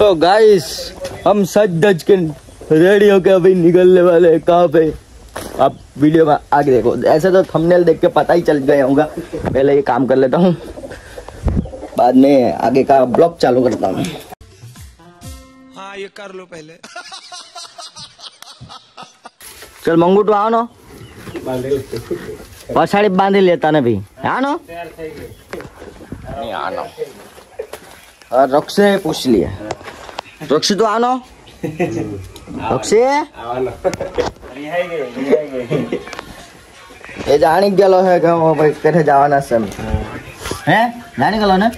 तो गाइस हम सच धज के रेडी होके अभी निकलने वाले हैं। कहाँ पे आप वीडियो में आगे देखो। ऐसे तो थंबनेल देख के पता ही चल गया होगा। पहले ये काम कर लेता हूँ, बाद में आगे का ब्लॉग चालू करता हूँ। हाँ ये कर लो पहले। चल मंगू तू आओ ना, और साड़ी बांध लेता ना भी आनो नहीं आनो। और रक्से पूछ लिए, रक्सी तो आनो रक्सी ये जानी गलो है कि वो भाई कथे जावाना से हैं जानी गलो ने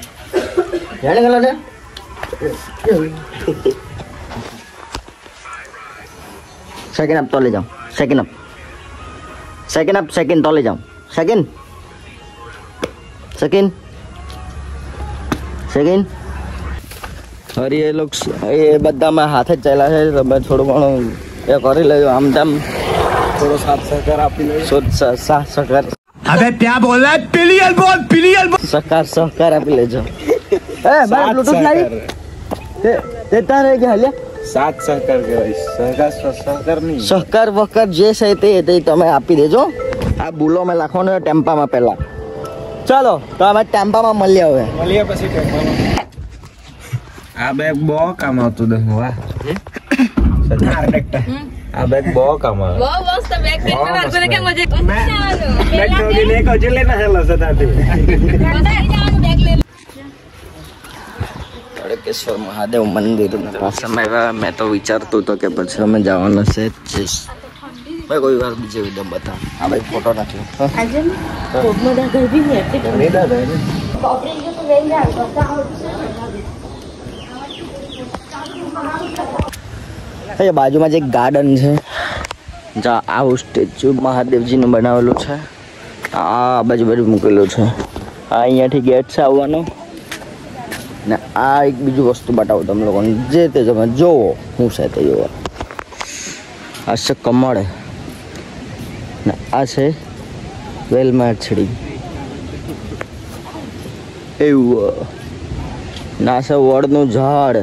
सेकंड अप तो ले जाओ, सेकंड तो ले जाओ, सेकंड। और ये लोग ये बद्दा में हाथे चला है तो मैं थोड़ा घणो ये करी ले आम दाम थोड़ा साथ सहकार आपी ले साथ सहकार। अबे क्या बोल रहा है? पिलियल बोल सहकार आपी ले जाओ। ए मैं ब्लूटूथ लाई देता रहे क्या हल्या साथ सहकार के सहकार नहीं सहकार वकर जे છે તે તમે આપી દેજો। આ બુલો મે લાખો ને ટેમ્પા માં પહેલા। ચાલો તો અમે ટેમ્પા માં મળ્યા પછી ટેમ્પામાં આ બેગ બહુ કામ આવતું દે વાહ આ બેગ બહુ કામ આવે બહુ મસ્ત બેગ દેખ में बात करने के मजे बैग थोड़ी लेके जो लेना है सदाते बैग ले। तड़केश्वर महादेव मंदिर समय मैं तो विचारतो तो के પછી અમે જવાના છે ભાઈ કોઈ વાર બીજે વિડિયો બતા। આ ભાઈ ફોટો નાખ્યો આજે કોબમાં દા ગઈ ભી એટલે નહીં દા ગઈ કોપરી જો તો વેઈ જા કરતા હોય। એ બાજુમાં જે ગાર્ડન છે જ્યાં આવું સ્ટેચ્યુ મહાદેવજીનું બનાવેલું છે। આ બાજુ બાજુ મૂકેલું છે। આ અહીંયાથી ગેટ છે આવવાનો ને। આ એક બીજું વસ્તુ બતાવું તમે લોકોને જે તે તમે જોવો હું છે તે જોવો। આ છે કમળ ને આ છે વેલમાછડી એવું ને આ છે વડનું ઝાડ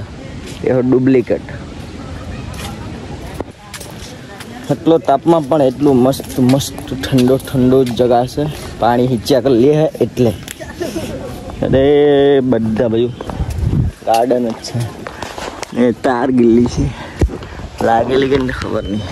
એ ડુપ્લિકેટ। એટલો તાપમાં પણ એટલું મસ્ત મસ્ત ઠંડો ઠંડો જગા છે। પાણી હિંચ્યા કરી લે એટલે અરે બધા બાજુ गार्डन अच्छा ये तार गिल्ली से लागे लेकिन खबर नहीं।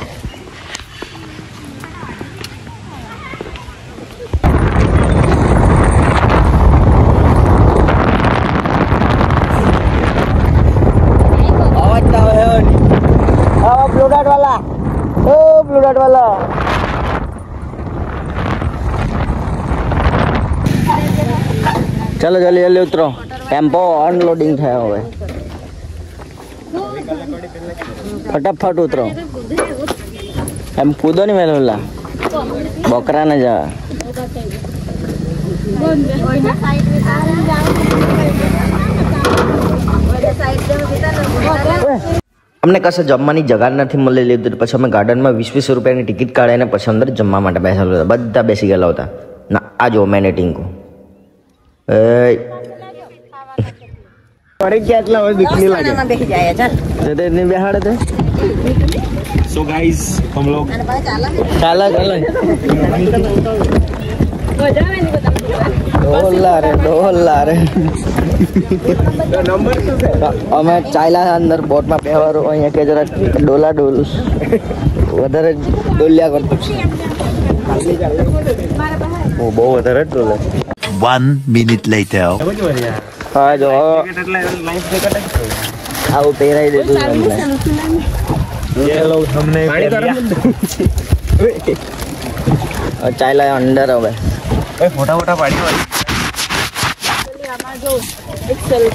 ब्लू डॉट वाला ओ ब्लू डॉट वाला चलो जल्दी जल्दी उतरो। टेम्पो अनलोडिंग થયો હવે फटाफट उतरो। એમ કૂદો નહીં મેલોલા બકરા ને જા। અમને કશે જમવાની જગ્યા નથી મળેલી હતી પછી અમે ગાર્ડનમાં 20-20 રૂપિયાની ટિકિટ કાઢીને પછી અંદર જમવા માટે બેસેલા હતા। બધા બેસી ગયેલા હતા ના આ જો મેને ટીંકુ એ पड़े क्या इतना बस दिखने लगे ना देख जाए चल तो इतने बिहार थे। सो गाइस हम लोग काला डोला रे नंबर हमें चाइला अंदर बोट में बेहवारो अहीं के जरा डोला डोल વધારે ડોલ્યા કરતો वो बहुत વધારે डोले। 1 minute later हाँ जो आओ तेरा ही दे दो ये लोग हमने और चाय लाया अंडर हो गए मोटा मोटा पानी वाली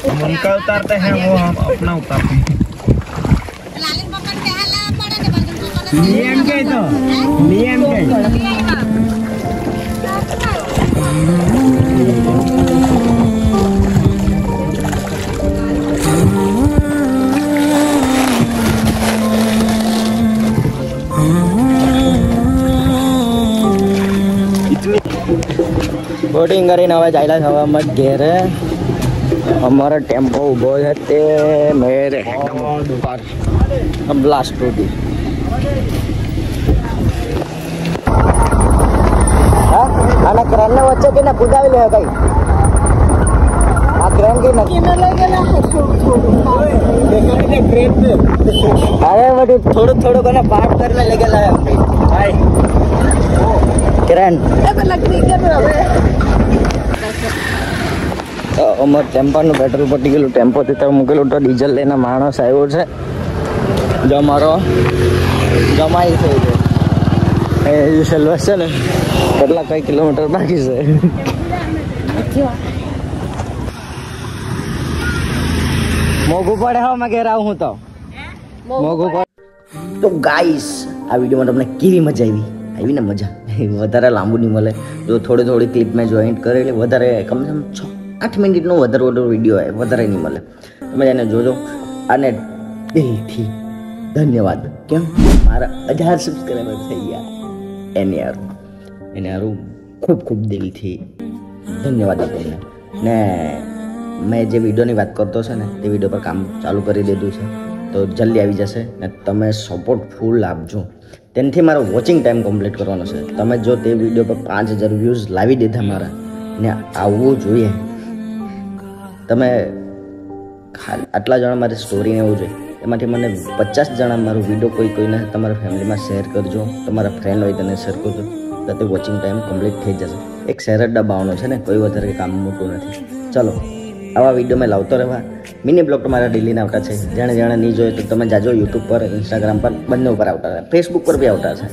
हम उनका उतारते हैं वो हम अपना उतारते हैं। नियम क्या है तो नियम क्या है बोटिंग કરીને હવે ચાલ્યા થવા મત ઘેરે हमारा टेम्पो उभो है ते मेरे ब्लास्ट होती आना क्रेन ने वच्चे के ना पुजावी ले कई आ क्रेन की ना अरे बड़ी थोड़ो थोड़ो करना पार्ट करने ले गेला है हाय क्रेन तो अमर टेम्पो નું પેટ્રોલ પટી ગયેલું ટેમ્પો થી તો મૂકેલું તો ડીઝલ લઈને માણસ આવ્યો છે જો મારો જમાઈ થઈ ગયો એ સેલ્વસ છે ને કેટલા કઈ કિલોમીટર બાકી છે મોગું પડે હો મેં ઘેર આવું હું તો મોગું પડે તો ગાઈસ આ વિડીયોમાં તમને કેવી મજા આવી ને મજા વધારે લાંબુ નહીં મળે જો થોડી થોડી ક્લિપ મેં જોઈન્ટ કરેલી વધારે કમસે કમ 8 મિનિટનો વધારે વિડીયો આવે વધારે નહીં મળે તમે એને જોજો અને દિલથી ધન્યવાદ કેમ મારા 1000 સબસ્ક્રાઈબર થઈ ગયા એને હારું ખૂબ ખૂબ દિલથી ધન્યવાદ આપણને ને મેં જે વિડીયોની વાત કરતો છે ને તે વિડીયો પર કામ ચાલુ કરી દીધું છે તો જલ્દી આવી જશે ને તમે સપોર્ટ ફૂલ આપજો તેનાથી મારો વોચિંગ ટાઈમ કમ્પ્લીટ કરવાનો છે તમે જો તે વિડીયો પર 5000 વ્યૂઝ લાવી દીધા મારા ને આવવું જોઈએ તમે આટલા જણા મારી સ્ટોરીને એવું જોઈએ એમાંથી મને 50 જણા મારું વિડીયો કોઈને તમારા ફેમિલીમાં શેર કરજો તમારા ફ્રેન્ડ હોય તેને શેર કરજો તો તે વોચિંગ ટાઈમ કમ્પ્લીટ થઈ જશે એક શેર જ દબાવવાનો છે ને કોઈ વધારે કામ મોટું નથી ચલો આવા વિડીયો મેં લાવતો રહેવા મિની બ્લોગ તમારા ડેલીને આવતા છે જાણે નહીં જોઈએ તો તમે જાજો યુટ્યુબ પર ઇન્સ્ટાગ્રામ પર બંને ઉપર આવતા રહે ફેસબુક પર બી આવતા છે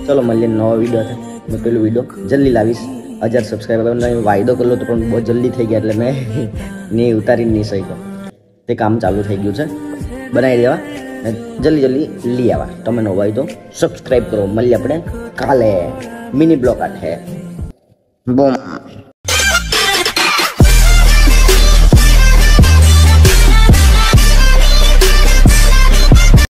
ચલો મળીએ નવો વિડીયો છે મેં પેલું વિડીયો જલ્દી લાવીશ 1000 સબસ્ક્રાઈબર વાયદો કરેલો તો પણ બહુ જલ્દી થઈ ગયા એટલે મેં નહીં ઉતારી નહીં શક્યો તે કામ ચાલુ થઈ ગયું છે બનાવી દેવા જલ્દી લઈ આવા તમે ન હોય તો સબસ્ક્રાઈબ કરો મળીએ આપણે કાલે મિની બ્લોગ આઠે બોમ